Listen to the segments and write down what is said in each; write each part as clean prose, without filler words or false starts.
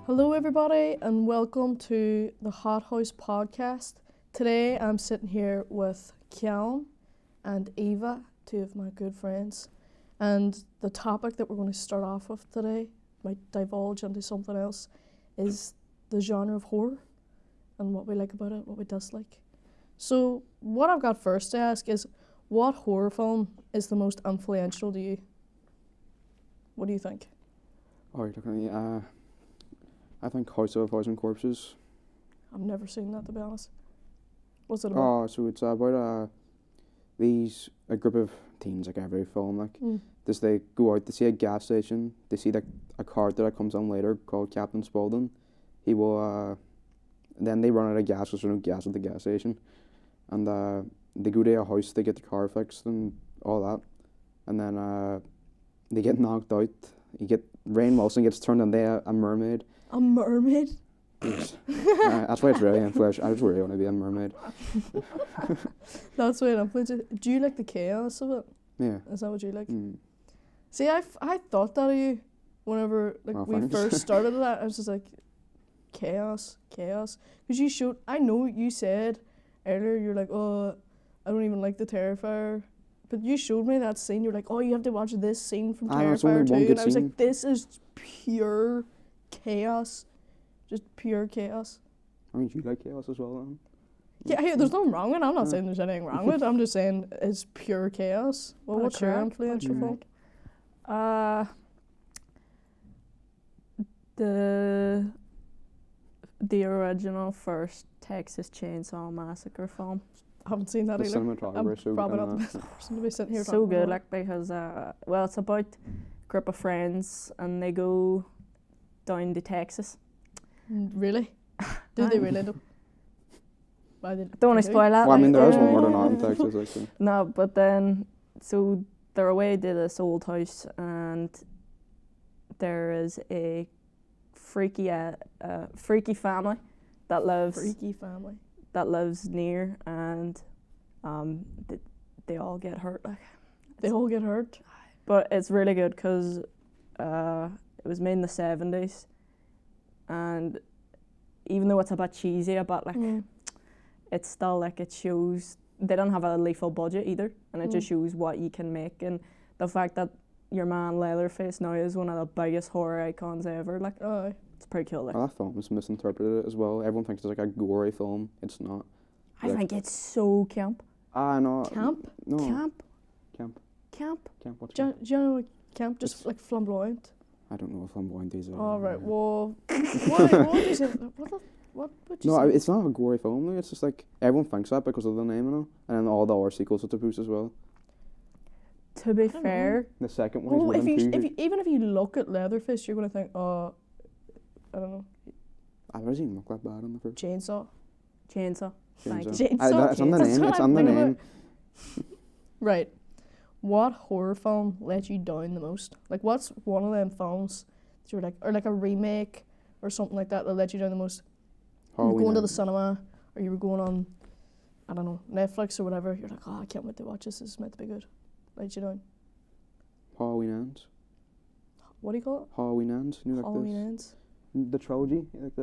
Hello everybody and welcome to the Hothouze podcast. Today I'm sitting here with Kian and Eva, two of my good friends. And the topic that we're going to start off with today, might divulge into something else, is the genre of horror and what we like about it, what we dislike. So what I've got first to ask is, what horror film is the most influential to you? What do you think? Oh, you're looking at me. I think House of a Thousand Corpses. I've never seen that, to be honest. What's it about? Oh, so it's about a group of teens, like every film, they go out to see a gas station. They see a character that comes on later called Captain Spaulding. He will, then they run out of gas because there's no gas at the gas station, and they go to a house to get the car fixed and all that, and then they get knocked out. Rainn Wilson gets turned into a mermaid. A mermaid? Yes. That's why it's really influential. I just really want to be a mermaid. That's why it influences. Do you like the chaos of it? Yeah. Is that what you like? Mm. See, I thought that of you whenever we thanks. first started that. I was just like, chaos. Because you showed, I know you said earlier, you're like, oh, I don't even like the Terrifier. But you showed me that scene. You're like, oh, you have to watch this scene from Terrifier 2. And I was like, this is pure chaos. Just pure chaos. I mean, you like chaos as well, then? Yeah, hey, there's nothing wrong with it. I'm not saying there's anything wrong with it. I'm just saying it's pure chaos. Well, what's your influential film? The original first Texas Chainsaw Massacre film. I haven't seen that The either. cinematographer is so Probably good. not the best person to be sitting here So talking good, about. like, because it's about a group of friends and they go down to Texas. Really? Do they really? Don't Don't want to spoil that. Well, I mean, there is one like, more than not in Texas, actually. No, but then, so they're away to this old house and there is a freaky family that lives... Freaky family. That lives near, and they all get hurt. Like, They all get hurt? but it's really good because it was made in the 70s, and even though it's a bit cheesy, it's still like it shows they don't have a lethal budget either, and it just shows what you can make, and the fact that your man Leatherface now is one of the biggest horror icons ever. Like, it's pretty cool. Like. Well, that film is misinterpreted as well. Everyone thinks it's like a gory film. It's not. I think it's so camp. No. Camp? No. Camp. What's Do you know what camp? Just It's- like flamboyant? I don't know if flamboyant is. All right. Well, what would you say? What would you No, say? it's not a gory film. Like, it's just like everyone thinks that because of the name and all, and then all the other sequels it's supposed as well. To be don't fair, The second one is Well, one and two. even if you look at Leatherface, you're gonna think, oh, I don't know, I doesn't even look that bad on the first. chainsaw. chainsaw. Thank you. Chainsaw. It's on the That's name. what It's I'm on the thinking name. Right. What horror film let you down the most? Like, what's one of them films that you were like, or like a remake or something like that let you down the most? You were going to the cinema, or you were going on, I don't know, Netflix or whatever. You're like, oh, I can't wait to watch this. This is meant to be good. Let you down. Halloween Ends. What do you call it? Halloween Ends. You know, like Halloween this, Ends. the trilogy, like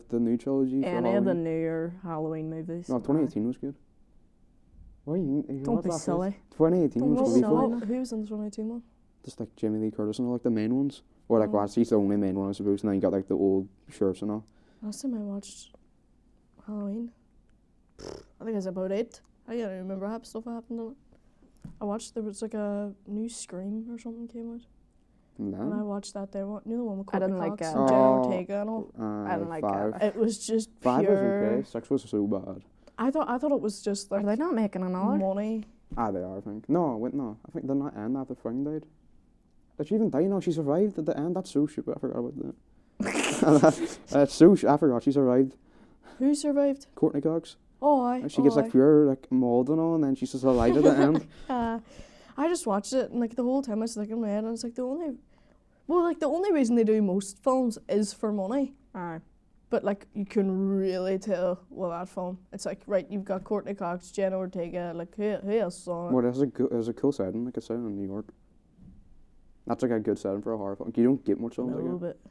the new trilogy. For Any of the Halloween. newer Halloween movies. No, 2018 was good. Why are you Don't what be that silly. is? 2018 What was was really it? fun. Who was in the 2018 one? Just like Jamie Lee Curtis and all, like the main ones. Or like, well, he's the only main one I suppose, and then you got like the old sheriffs and all. Last time I watched Halloween, I think it's about 8. I can't remember half stuff that happened in it. I watched, there was like a new Scream or something came out. And And I then watched that there. You know the one with I Courtney didn't like Cox it. and Jenna Oh. Ortega and all? I don't like 5. that. It was just 5 pure. was okay. 6 was so bad. I thought it was just Are like they not making another? money. They are, I think. No, wait, no. I think they're not end after Frank died. Did she even die? No, she survived at the end. That's so stupid. I forgot about that. That's so I forgot she survived. Who survived? Courtney Cox. Oh, I. And she gets like pure like mold and all, and then she's just alive at the end. I just watched it, and like the whole time I was like in my head, and it's like the only reason they do most films is for money. Aye. but like you can really tell with that film. It's like, right, you've got Courtney Cox, Jenna Ortega, like who else is on it? Well, there's a cool setting, like a setting in New York. That's like a good setting for a horror film. You don't get much films like No, that. but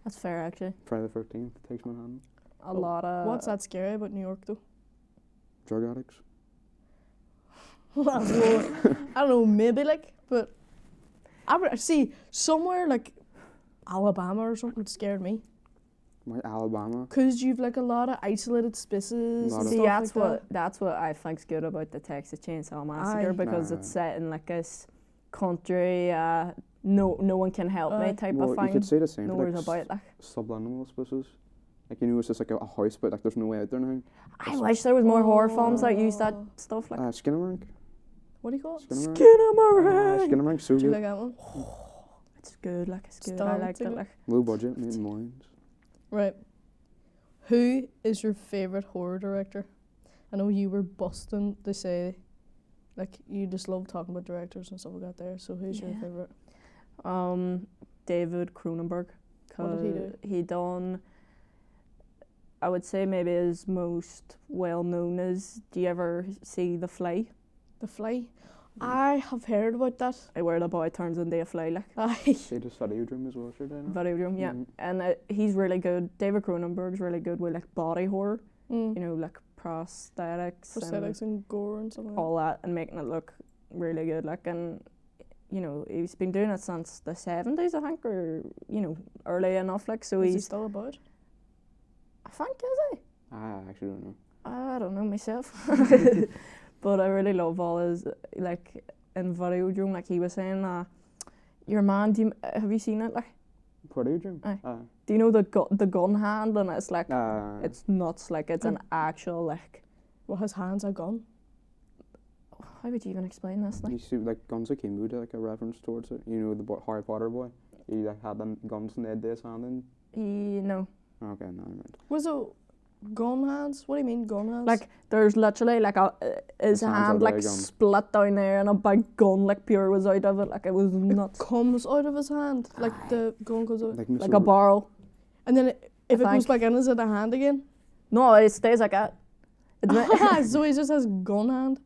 That's fair, actually. Friday the 13th takes Manhattan. A lot of... what's that scary about New York though? Drug addicts. Well, I don't know, maybe like, but I see somewhere like Alabama or something scared me. My Alabama. Cause you've like a lot of isolated spaces. Lot And of- See, stuff that's like what that's what I think's good about the Texas Chainsaw Massacre, Aye. because Nah. it's set in like this country, no one can help Aye. me type Well, of you thing. could say the same No for worries like about like. subliminal spaces. Like, you know, it's just like a house, but like there's no way out there now. I wish there was more horror films that use that Oh. stuff like. Skinamarink. What do you call it? Skinamarink. Skinamarink. Skinamarink, so Do you good. like that one? It's good, like it's good. I Stomp liked to it. it. Like Low budget, made in millions. Right. Who is your favourite horror director? I know you were busting to say, like, you just love talking about directors and stuff like that there. So who's your Yeah. favourite? David Cronenberg. What did he do? He done. I would say maybe his most well known is. Do you ever see The Fly? The Fly? I have heard about that. Where the boy turns into a fly, like. Aye. Say the study dream as well, sure, Dana. Video room, yeah. Mhm. And he's really good. David Cronenberg's really good with like body horror, Mm. you know, like prosthetics, Prosthetics and gore and stuff like and that. all that, and making it look really good. Like, and you know, he's been doing it since the 70s, I think, or you know, early enough. Like, so Is he he's. still about? I think is he? I actually don't know. I don't know myself, but I really love all his like in Videodrome. Like he was saying, your man. Have you seen it? Like, Study dream? Aye. do you know the gun hand? And it's like it's nuts. Like it's an actual like. Well, his hands are gone. How would you even explain this? Like, You see, like, Guns Akimbo did, like, a reference towards it. You know, the Harry Potter boy? He, like, had them guns in the head of his hand and... no. Okay, no, never mind. Was it gun hands? What do you mean gun hands? Like there's literally like his His hands hand are like very gone. split down there, and a big gun like pure was out of it. Like it was nuts. comes out of his hand. Like the gun goes out. Like, Like a barrel. And then if it I goes think. back in, is it a hand again? No, it stays like that. So he just has gun hand.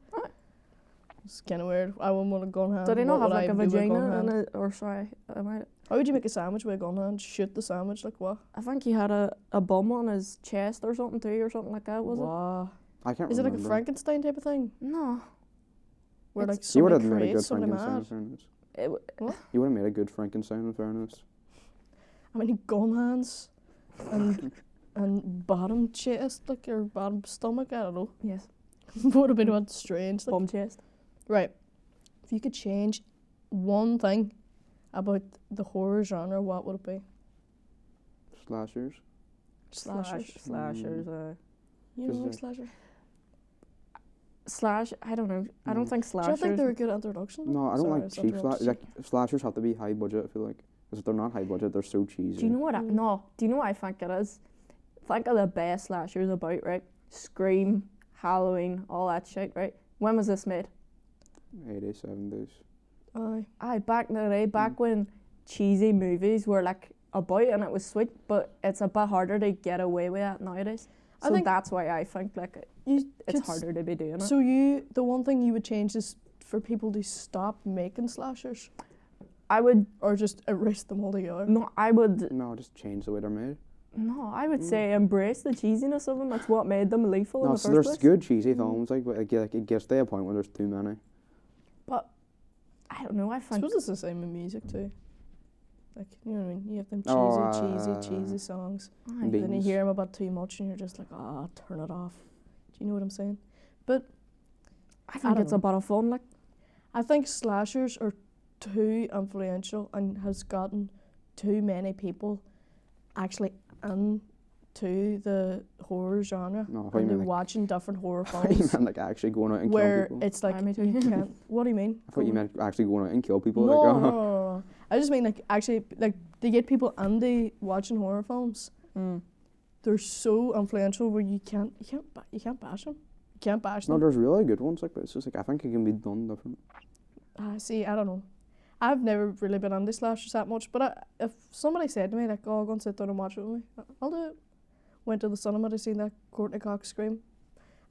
It's kind of weird. I wouldn't want a gun hand. Do they not What have would like a I do with gun vagina? hand? And or sorry, How would you make a sandwich with a gun hand? Shoot the sandwich like what? I think he had a bum on his chest or something too, or something like that. Was Wow. I can't Is it like a remember. Frankenstein type of thing? it? No. Where like He would somebody have made a good creates somebody Frankenstein, in mad? fairness. It, He would have made a good Frankenstein, in fairness. I mean, gun hands and bottom chest, like, or bottom stomach, I don't know. yes. Would have been what strange. Like. Bum chest. Right. If you could change one thing about the horror genre, what would it be? Slashers. Slashers. Slashers. You don't Just like like- slasher? Slash. I don't know. I don't No. think Do you slashers. think they're a good introduction? No, I don't Sorry, like it's cheap interrupted slashers. Like, slashers have to be high budget, I feel like. Because if they're not high budget, they're so cheesy. Do you know what? Mm. No. Do you know what I think it is? Think of the best slashers about, right? Scream, Halloween, all that shit, right? When was this made? 80s, 70s. Aye. Aye, back in the day, back when cheesy movies were like about and it was sweet, but it's a bit harder to get away with that nowadays. I So think that's why I think like You it's could harder to be doing it. So the one thing you would change is for people to stop making slashers, I would or just erase them altogether. no, I would No, just change the way they're made. no, I would say embrace the cheesiness of them. That's what made them lethal in No, the so first there's place. good cheesy Mm. films, like, but like, it gets to a point where there's too many. But I don't know. I I think suppose it's the same in music too. Like, you know what I mean? You have them Oh, cheesy songs. aye. Be- Then you Beans. hear them about too much and you're just like, turn it off. Do you know what I'm saying? I think don't it's know. a bit of fun. Like I think slashers are too influential and has gotten too many people actually into the horror genre. No, I thought you And they're meant, like, watching different horror I thought you films meant, like, actually going out and where kill people. it's like, Aye, me too. you can't. What do you mean? I thought you meant actually going out and kill people. No, like, no, no, no. I just mean like actually like they get people into watching horror films. They're so influential where you can't bash them. You can't bash No, them. there's really good ones, like, but it's just like, I think it can be done different. See, I don't know. I've never really been into slashers that much, but if somebody said to me like, "Oh, go and sit down and watch it with me," I'll do it. went to the cinema to see that Courtney Cox scream.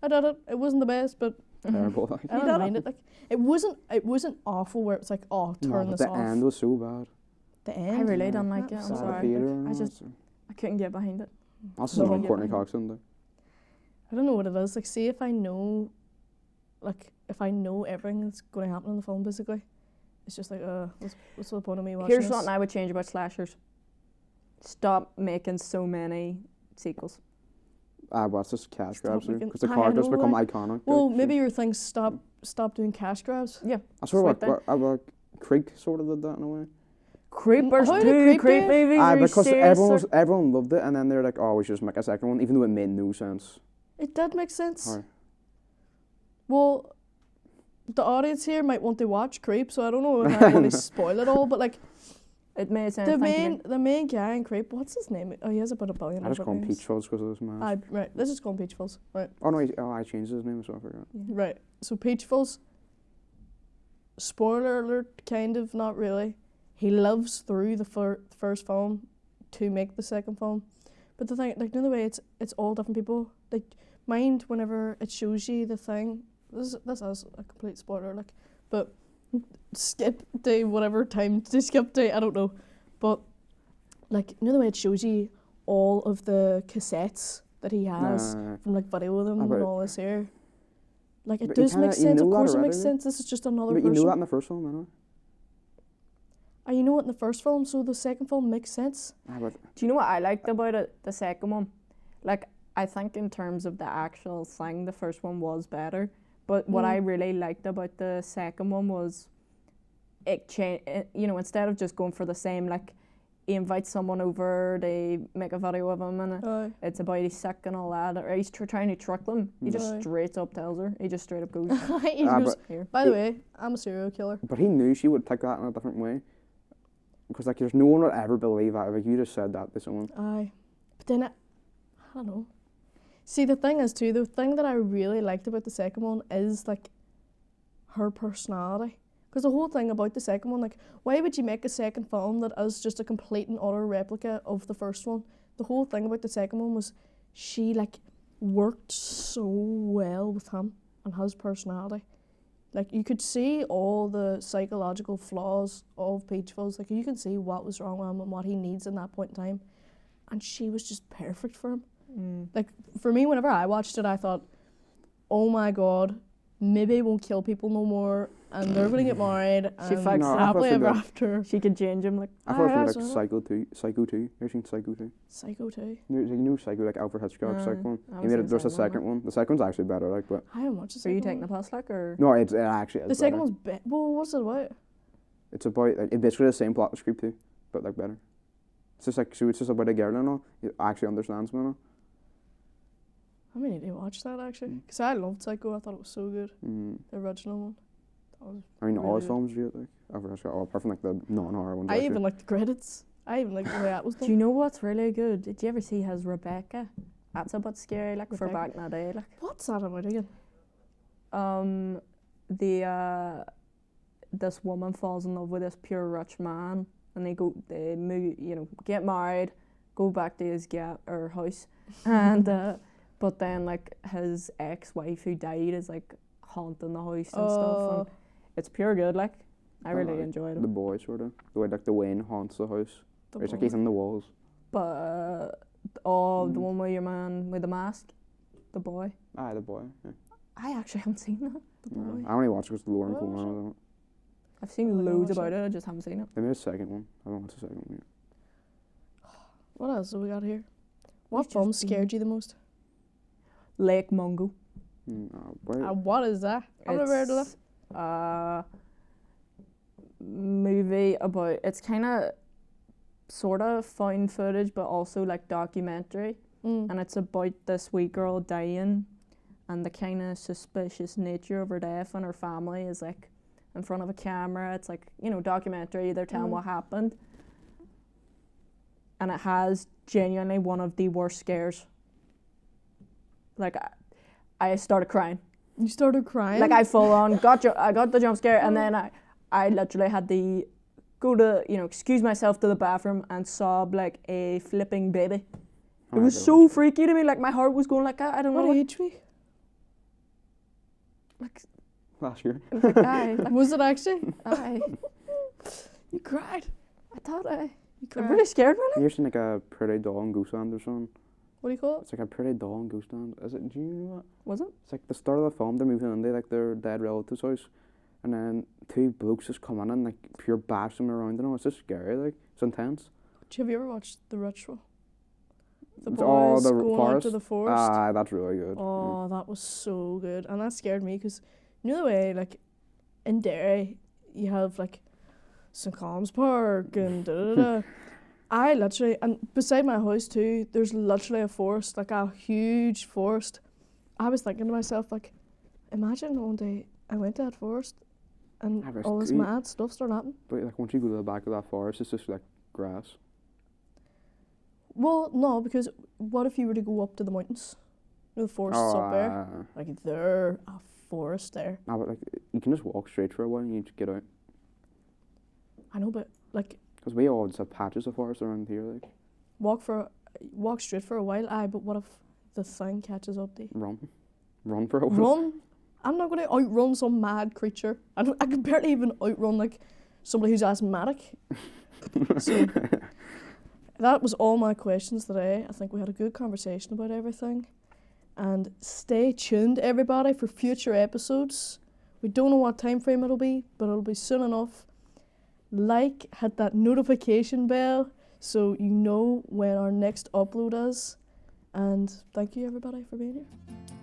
I did it. It wasn't the best, but Terrible. Like. I didn't mind it. Like it wasn't awful where it's like, oh, turn this the off. end was so bad. The I end. really don't like it. I'm Sad sorry. theatre and I all just that, so. I couldn't get behind it. Also, No. like Courtney Cox in there. I don't know what it is. Like, see if I know, like, if I know everything that's going to happen in the film, basically, it's just like, what's the point of me watching Here's this? something I would change about slashers. Stop making so many sequels. Well, it's just cash Stop grabs making- because the I characters know, become like- iconic. Well, like, maybe so. your thing stop doing cash grabs. Yeah. I sort of Sweet like Creek sort of did that in a way. Creepers How did 2 Creep creep do it? movies. Are you Because serious? everyone loved it, and then they're like, oh, we should just make a second one, even though it made no sense. It did make sense. Aye. Well, the audience here might want to watch Creep, so I don't know if I want to spoil it all, but like It made sense. the thank you. main guy in Creep, what's his name? Oh, he has about 1 billion. I just other call him names. Peach Fuzz because of this man. Right, let's just call him Peach Fuzz. Right. Oh no, I changed his name, so I forgot. Right. So Peach Fuzz, spoiler alert, kind of, not really. He lives through the first film to make the second film. But the thing, like, the other way, it's all different people. Like, mind whenever it shows you the thing, this is a complete spoiler, like, but skip to whatever time to skip to, I don't know. But, like, you know the way it shows you all of the cassettes that he has from, like, video of them and all this here? Like, it But you does make kinda- you sense. Of know that course it already, makes sense. This is just another But you person. knew that in the first film, anyway. You know it in the first film, so the second film makes sense. But Do you know what I liked about it? The second one, like I think in terms of the actual thing, the first one was better. But what I really liked about the second one was it changed. You know, instead of just going for the same, like he invites someone over, they make a video of him, and it's about he's sick and all that, or he's trying to trick them. He just Aye. straight up tells her. He just straight up goes, He goes, "Here." by the way, I'm a serial killer. But he knew she would take that in a different way. Because, like, there's no one would ever believe that. Like, you just said that to someone. Aye. But then, I don't know. See, the thing is, too, the thing that I really liked about the second one is, like, her personality. Because the whole thing about the second one, like, why would you make a second film that is just a complete and utter replica of the first one? The whole thing about the second one was she, like, worked so well with him and his personality. Like, you could see all the psychological flaws of Peach Fuzz. Like, you can see what was wrong with him and what he needs in that point in time. And she was just perfect for him. Like, for me, whenever I watched it, I thought, oh my God, maybe he won't kill people no more, and they're going to get married, She and fucks up. happily ever that. after. She could change him. Like I thought it was that's like Psycho 2. Psycho 2. You ever seen Psycho 2? Psycho 2. You know Psycho, like Alfred Hitchcock's second one? I He made haven't it, there's a seen the second second one. The second one's actually better, like, but... I haven't watched the Are second you taking one. the piss, like, or No, it actually is The second better. one's well, what's it about? It's about, like, it's basically the same plot as Creep 2, but, like, better. It's just, like, so it's just about a girl and all. It actually understands me and all. I may need to watch that, actually. Because I loved Psycho. I thought it was so good. The original one. That was I mean, all really his good. films are great, like, Alfred Hitchcock, apart from, like, the non-horror ones. I actually. even liked the credits. I even liked the way that was do done. you know what's really good? Did you ever see his Rebecca? That's a bit scary, like for Rebecca? back in the day, like. What's that about again? This woman falls in love with this pure rich man, and they move, you know, get married, go back to his house, and but then like his ex-wife who died is like haunting the house and stuff, and it's pure good. Like I really enjoyed it. The boy, sort of. The way, like, the Wayne haunts the house. The It's like Boy. he's in the walls. But the one with your man with the mask, the boy. Aye, the boy. Yeah. I actually haven't seen that. The Boy. I only watched it because Lauren Oh, Coleman sure. was on it. I've seen Oh, loads gosh, about it. I just haven't seen it. They made a second one. I don't watch the second one yet. What else have we got here? What We've film just been- scared you the most? Lake Mungo. What is that? I've never heard of that. It's a movie about, it's kind of sort of found footage but also like documentary, and it's about this wee girl dying and the kind of suspicious nature of her death, and her family is like in front of a camera. It's like, you know, documentary, they're telling what happened, and it has genuinely one of the worst scares. Like I started crying. You started crying? Like I full on I got the jump scare, and then I literally had to go to, you know, excuse myself to the bathroom and sob like a flipping baby. It was so freaky to me. Like my heart was going like I don't know. What age were you? Like last year. like aye. Like, Was it actually? aye. You cried. I thought I. You I'm cried. really scared, man. You're seeing like a pretty doll and ghost land or something. What do you call it? It's like a pretty doll and ghost land. Is it? Do you know what? Was it? It's like the start of the film. They're moving into like their dead relative's house, and then two blokes just come in and like pure bash them around. And all. It's just scary. Like it's intense. Have you ever watched The Ritual? The It's boys the going out forest. to the forest. Ah, that's really good. Oh, that was so good. And that scared me because, you know the way, like, in Derry, you have, like, St. Colum's Park and da-da-da. I literally, and beside my house too, there's literally a forest, like a huge forest. I was thinking to myself, like, imagine one day I went to that forest and Ah, but all this it's- mad stuff started happening. But like once you go to the back of that forest, it's just like grass. Well, no, because what if you were to go up to the mountains? You know, the forest's up there. Like, there, a forest there. Nah, but like you can just walk straight for a while and you just get out. I know, but, like, Because we all just have patches of forest around here, like walk straight for a while, aye, but what if the thing catches up to you? run for a while. Run? I'm not going to outrun some mad creature. I can barely even outrun, like, somebody who's asthmatic. So, that was all my questions today. I think we had a good conversation about everything. And stay tuned, everybody, for future episodes. We don't know what time frame it'll be, but it'll be soon enough. Like, hit that notification bell so you know when our next upload is. And thank you, everybody, for being here.